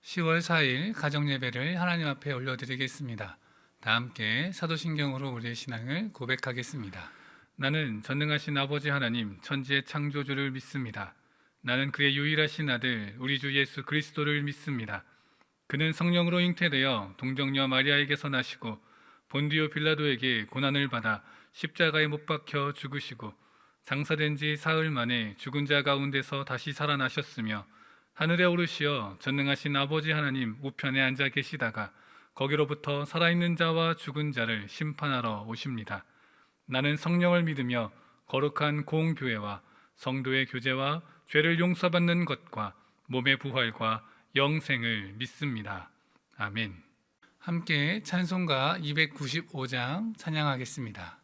10월 4일 가정예배를 하나님 앞에 올려드리겠습니다. 다 함께 사도신경으로 우리의 신앙을 고백하겠습니다. 나는 전능하신 아버지 하나님 천지의 창조주를 믿습니다. 나는 그의 유일하신 아들 우리 주 예수 그리스도를 믿습니다. 그는 성령으로 잉태되어 동정녀 마리아에게서 나시고 본디오 빌라도에게 고난을 받아 십자가에 못 박혀 죽으시고 장사된 지 사흘 만에 죽은 자 가운데서 다시 살아나셨으며 하늘에 오르시어 전능하신 아버지 하나님 우편에 앉아 계시다가 거기로부터 살아있는 자와 죽은 자를 심판하러 오십니다. 나는 성령을 믿으며 거룩한 공교회와 성도의 교제와 죄를 용서받는 것과 몸의 부활과 영생을 믿습니다. 아멘. 함께 찬송가 295장 찬양하겠습니다.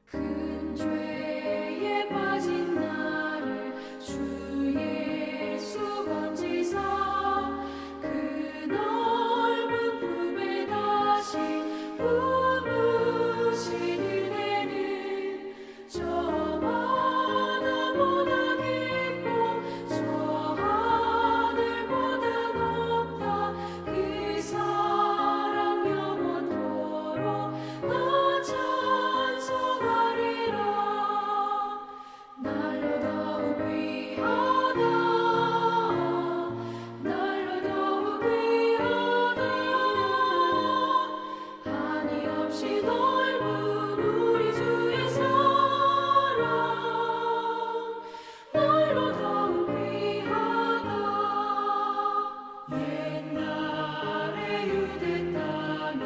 큰 죄에 빠진 나를 주 예수 건지사 그 넓은 품에 다시 품으신 은혜는 저마다보다 깊고 저 하늘보다 높다. 그 사랑 영원토록 나 찬송하리라. 날로 더욱 귀하다. 날로 더욱 귀하다. 한이 없이 넓은 우리 주의 사랑. 날로 더욱 귀하다. 옛날에 유대 땅에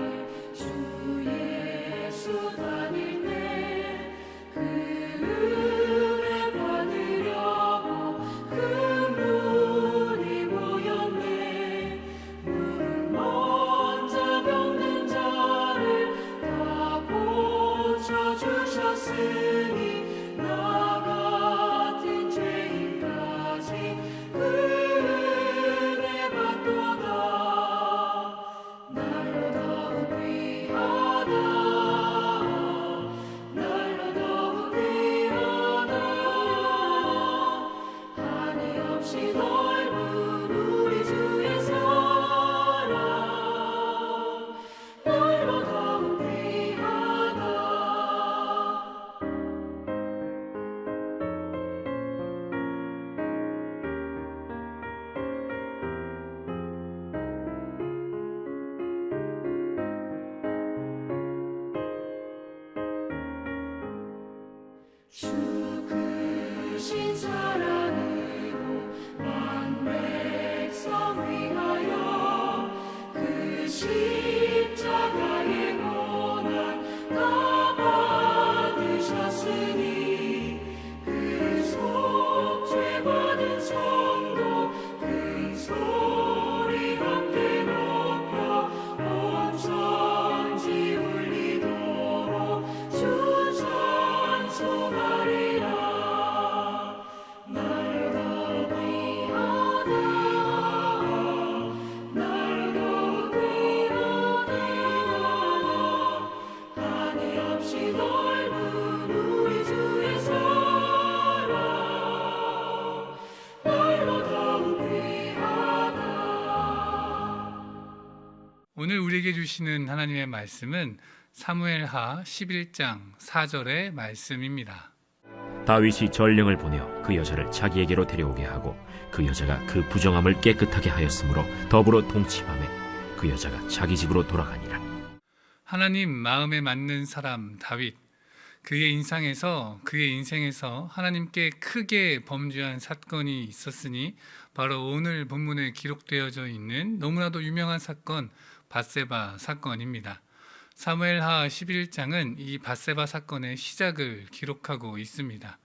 주 예수 다닐 때 그 은혜 받으려고 큰 물이 모였네. 물은 먼저 병든 자를 다 고쳐주셨으니 나 같은 죄인까지 그 은혜 받도다. 날로 더욱 귀하다. 날로 더욱 귀하다. 한이 없이 넓은 우리 주의 사랑. 날로 더욱 귀하다. 주 크신 사랑으로 만 백성 위하여 그 십자가의 고난 다 받으셨으니 그 속죄 받은 성도 큰 소리 함께 높여 온 천지 울리도록 주 찬송하리라. 날로 더욱 귀하다. 날로 더욱 귀하다. 한이 없이 넓은 우리 주의 사랑. 날로 더욱 귀하다. 오늘 우리에게 주시는 하나님의 말씀은 사무엘하 11장 4절의 말씀입니다. 다윗이 전령을 보내어 그 여자를 자기에게로 데려오게 하고 그 여자가 그 부정함을 깨끗하게 하였으므로 더불어 동침하매 그 여자가 자기 집으로 돌아가니라. 하나님 마음에 맞는 사람 다윗, 그의 인생에서 하나님께 크게 범죄한 사건이 있었으니 바로 오늘 본문에 기록되어져 있는 너무나도 유명한 사건 밧세바 사건입니다. 사무엘하 11장은 이 밧세바 사건의 시작을 기록하고 있습니다.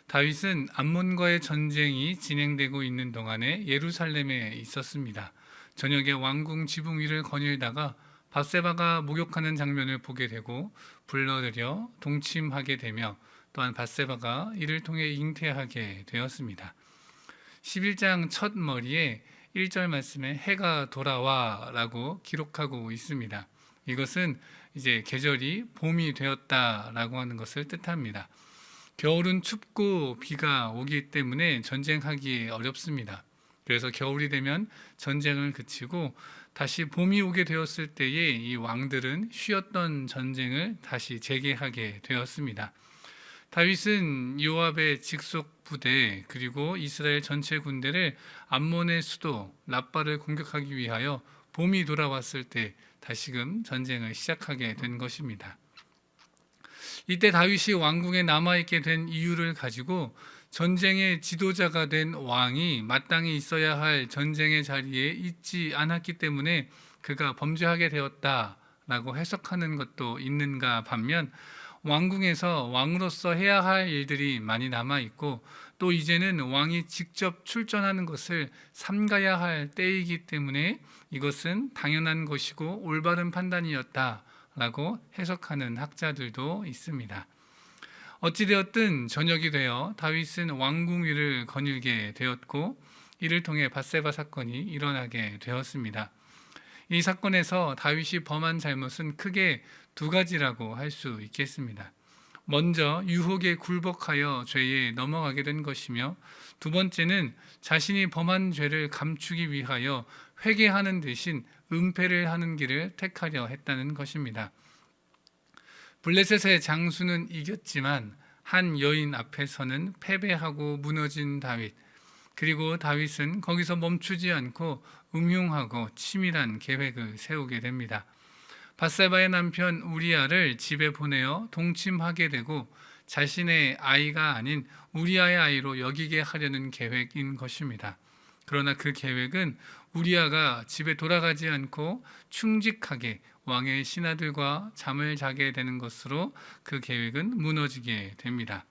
다윗은 암몬과의 전쟁이 진행되고 있는 동안에 예루살렘에 있었습니다. 저녁에 왕궁 지붕 위를 거닐다가 밧세바가 목욕하는 장면을 보게 되고 불러들여 동침하게 되며 또한 밧세바가 이를 통해 잉태하게 되었습니다. 11장 첫 머리에 1절 말씀에 해가 돌아와라고 기록하고 있습니다. 이것은 이제 계절이 봄이 되었다라고 하는 것을 뜻합니다. 겨울은 춥고 비가 오기 때문에 전쟁하기 어렵습니다. 그래서 겨울이 되면 전쟁을 그치고 다시 봄이 오게 되었을 때에 이 왕들은 쉬었던 전쟁을 다시 재개하게 되었습니다. 다윗은 요압의 직속 부대 그리고 이스라엘 전체 군대를 암몬의 수도 랍바를 공격하기 위하여 봄이 돌아왔을 때 다시금 전쟁을 시작하게 된 것입니다. 이때 다윗이 왕궁에 남아있게 된 이유를 가지고 전쟁의 지도자가 된 왕이 마땅히 있어야 할 전쟁의 자리에 있지 않았기 때문에 그가 범죄하게 되었다라고 해석하는 것도 있는가 반면, 왕궁에서 왕으로서 해야 할 일들이 많이 남아있고 또 이제는 왕이 직접 출전하는 것을 삼가야 할 때이기 때문에 이것은 당연한 것이고 올바른 판단이었다라고 해석하는 학자들도 있습니다. 어찌되었든 저녁이 되어 다윗은 왕궁 위를 거닐게 되었고 이를 통해 밧세바 사건이 일어나게 되었습니다. 이 사건에서 다윗이 범한 잘못은 크게 두 가지라고 할 수 있겠습니다. 먼저 유혹에 굴복하여 죄에 넘어가게 된 것이며, 두 번째는 자신이 범한 죄를 감추기 위하여 회개하는 대신 은폐를 하는 길을 택하려 했다는 것입니다. 블레셋의 장수는 이겼지만 한 여인 앞에서는 패배하고 무너진 다윗, 그리고 다윗은 거기서 멈추지 않고 음흉하고 치밀한 계획을 세우게 됩니다. 밧세바의 남편 우리아를 집에 보내어 동침하게 되고 자신의 아이가 아닌 우리아의 아이로 여기게 하려는 계획인 것입니다. 그러나 그 계획은 우리아가 집에 돌아가지 않고 충직하게 왕의 신하들과 잠을 자게 되는 것으로 그 계획은 무너지게 됩니다.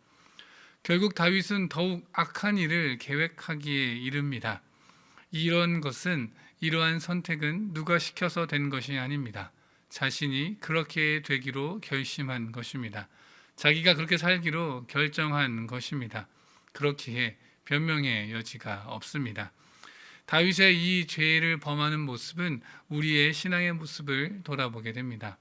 결국 다윗은 더욱 악한 일을 계획하기에 이릅니다. 이러한 선택은 누가 시켜서 된 것이 아닙니다. 자신이 그렇게 되기로 결심한 것입니다. 자기가 그렇게 살기로 결정한 것입니다. 그렇기에 변명의 여지가 없습니다. 다윗의 이 죄를 범하는 모습은 우리의 신앙의 모습을 돌아보게 됩니다.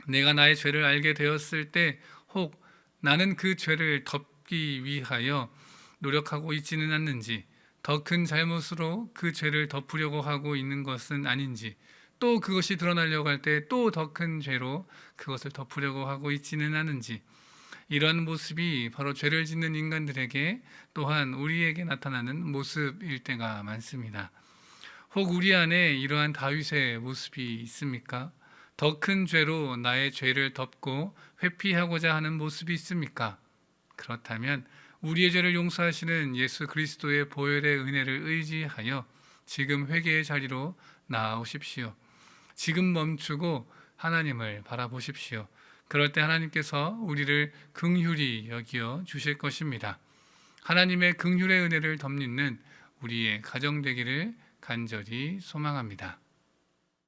내가 나의 죄를 알게 되었을 때 혹 나는 그 죄를 덮기 위하여 노력하고 있지는 않는지, 더 큰 잘못으로 그 죄를 덮으려고 하고 있는 것은 아닌지, 또 그것이 드러나려고 할 때 또 더 큰 죄로 그것을 덮으려고 하고 있지는 않은지, 이런 모습이 바로 죄를 짓는 인간들에게 또한 우리에게 나타나는 모습일 때가 많습니다. 혹 우리 안에 이러한 다윗의 모습이 있습니까? 더 큰 죄로 나의 죄를 덮고 회피하고자 하는 모습이 있습니까? 그렇다면 우리의 죄를 용서하시는 예수 그리스도의 보혈의 은혜를 의지하여 지금 회개의 자리로 나아오십시오. 지금 멈추고 하나님을 바라보십시오. 그럴 때 하나님께서 우리를 긍휼히 여기어 주실 것입니다. 하나님의 긍휼의 은혜를 덧입는 우리의 가정 되기를 간절히 소망합니다.